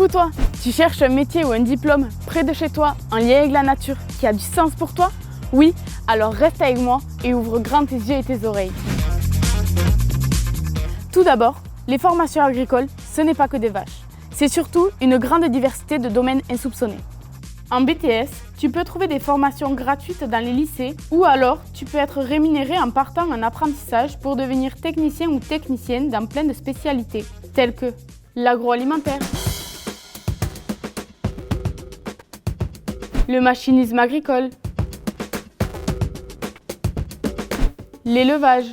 Coucou toi, tu cherches un métier ou un diplôme près de chez toi, en lien avec la nature, qui a du sens pour toi? Oui, alors reste avec moi et ouvre grand tes yeux et tes oreilles. Tout d'abord, les formations agricoles, ce n'est pas que des vaches. C'est surtout une grande diversité de domaines insoupçonnés. En BTS, tu peux trouver des formations gratuites dans les lycées ou alors tu peux être rémunéré en partant en apprentissage pour devenir technicien ou technicienne dans plein de spécialités, telles que l'agroalimentaire, le machinisme agricole, l'élevage,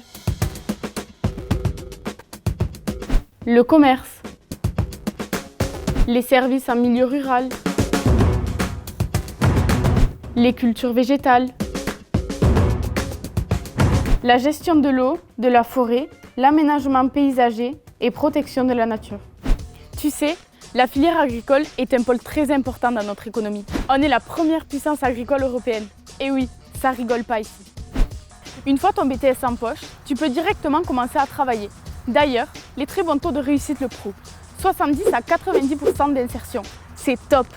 le commerce, les services en milieu rural, les cultures végétales, la gestion de l'eau, de la forêt, l'aménagement paysager et protection de la nature. Tu sais, la filière agricole est un pôle très important dans notre économie. On est la première puissance agricole européenne. Et oui, ça rigole pas ici. Une fois ton BTS en poche, tu peux directement commencer à travailler. D'ailleurs, les très bons taux de réussite le prouvent. 70 à 90% d'insertion. C'est top!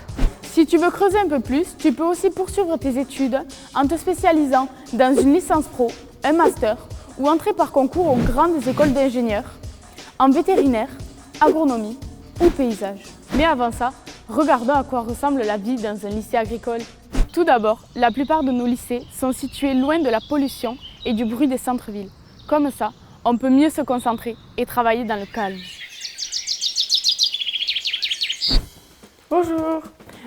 Si tu veux creuser un peu plus, tu peux aussi poursuivre tes études en te spécialisant dans une licence pro, un master ou entrer par concours aux grandes écoles d'ingénieurs, en vétérinaire, agronomie ou paysage. Mais avant ça, regardons à quoi ressemble la vie dans un lycée agricole. Tout d'abord, la plupart de nos lycées sont situés loin de la pollution et du bruit des centres-villes. Comme ça, on peut mieux se concentrer et travailler dans le calme. Bonjour!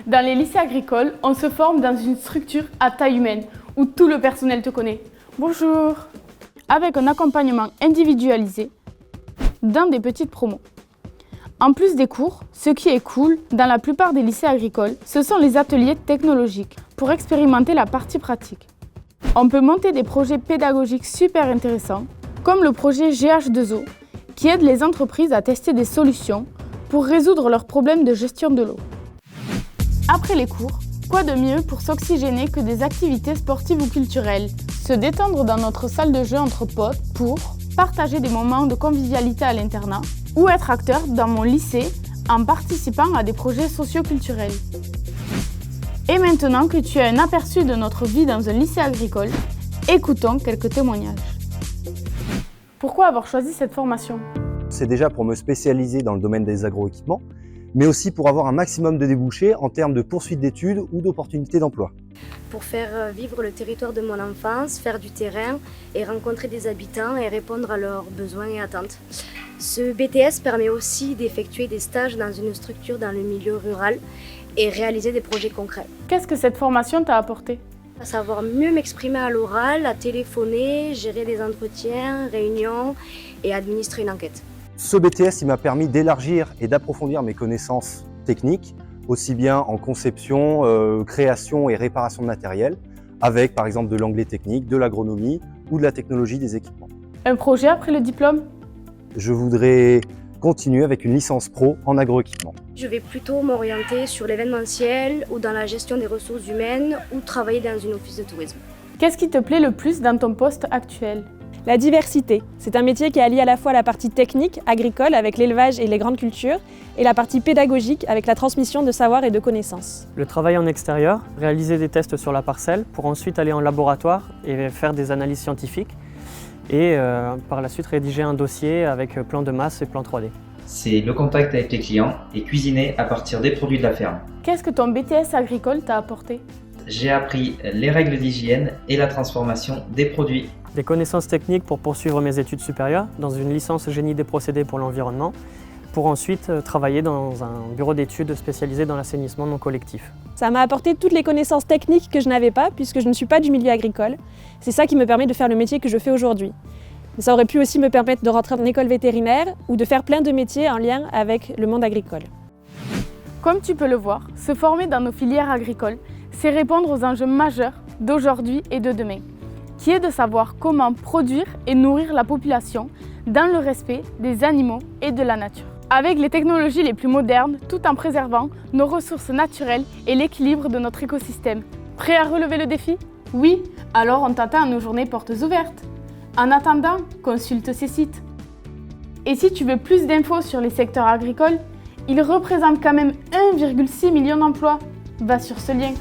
Dans les lycées agricoles, on se forme dans une structure à taille humaine où tout le personnel te connaît. Bonjour! Avec un accompagnement individualisé dans des petites promos. En plus des cours, ce qui est cool dans la plupart des lycées agricoles, ce sont les ateliers technologiques pour expérimenter la partie pratique. On peut monter des projets pédagogiques super intéressants, comme le projet GH2O, qui aide les entreprises à tester des solutions pour résoudre leurs problèmes de gestion de l'eau. Après les cours, quoi de mieux pour s'oxygéner que des activités sportives ou culturelles? Se détendre dans notre salle de jeu entre potes pour partager des moments de convivialité à l'internat ou être acteur dans mon lycée en participant à des projets socio-culturels. Et maintenant que tu as un aperçu de notre vie dans un lycée agricole, écoutons quelques témoignages. Pourquoi avoir choisi cette formation? C'est déjà pour me spécialiser dans le domaine des agroéquipements, mais aussi pour avoir un maximum de débouchés en termes de poursuite d'études ou d'opportunités d'emploi. Pour faire vivre le territoire de mon enfance, faire du terrain et rencontrer des habitants et répondre à leurs besoins et attentes. Ce BTS permet aussi d'effectuer des stages dans une structure dans le milieu rural et réaliser des projets concrets. Qu'est-ce que cette formation t'a apporté? À savoir mieux m'exprimer à l'oral, à téléphoner, gérer des entretiens, réunions et administrer une enquête. Ce BTS il m'a permis d'élargir et d'approfondir mes connaissances techniques, aussi bien en conception, création et réparation de matériel, avec par exemple de l'anglais technique, de l'agronomie ou de la technologie des équipements. Un projet après le diplôme? Je voudrais continuer avec une licence pro en agroéquipement. Je vais plutôt m'orienter sur l'événementiel ou dans la gestion des ressources humaines ou travailler dans une office de tourisme. Qu'est-ce qui te plaît le plus dans ton poste actuel? La diversité, c'est un métier qui allie à la fois la partie technique, agricole, avec l'élevage et les grandes cultures, et la partie pédagogique, avec la transmission de savoir et de connaissances. Le travail en extérieur, réaliser des tests sur la parcelle pour ensuite aller en laboratoire et faire des analyses scientifiques et par la suite rédiger un dossier avec plan de masse et plan 3D. C'est le contact avec les clients et cuisiner à partir des produits de la ferme. Qu'est-ce que ton BTS agricole t'a apporté? J'ai appris les règles d'hygiène et la transformation des produits. Des connaissances techniques pour poursuivre mes études supérieures dans une licence génie des procédés pour l'environnement, pour ensuite travailler dans un bureau d'études spécialisé dans l'assainissement non collectif. Ça m'a apporté toutes les connaissances techniques que je n'avais pas puisque je ne suis pas du milieu agricole. C'est ça qui me permet de faire le métier que je fais aujourd'hui. Mais ça aurait pu aussi me permettre de rentrer en école vétérinaire ou de faire plein de métiers en lien avec le monde agricole. Comme tu peux le voir, se former dans nos filières agricoles, c'est répondre aux enjeux majeurs d'aujourd'hui et de demain, qui est de savoir comment produire et nourrir la population dans le respect des animaux et de la nature. Avec les technologies les plus modernes, tout en préservant nos ressources naturelles et l'équilibre de notre écosystème. Prêt à relever le défi? Oui, alors on t'attend à nos journées portes ouvertes. En attendant, consulte ces sites. Et si tu veux plus d'infos sur les secteurs agricoles, Il représente quand même 1,6 million d'emplois. Va sur ce lien.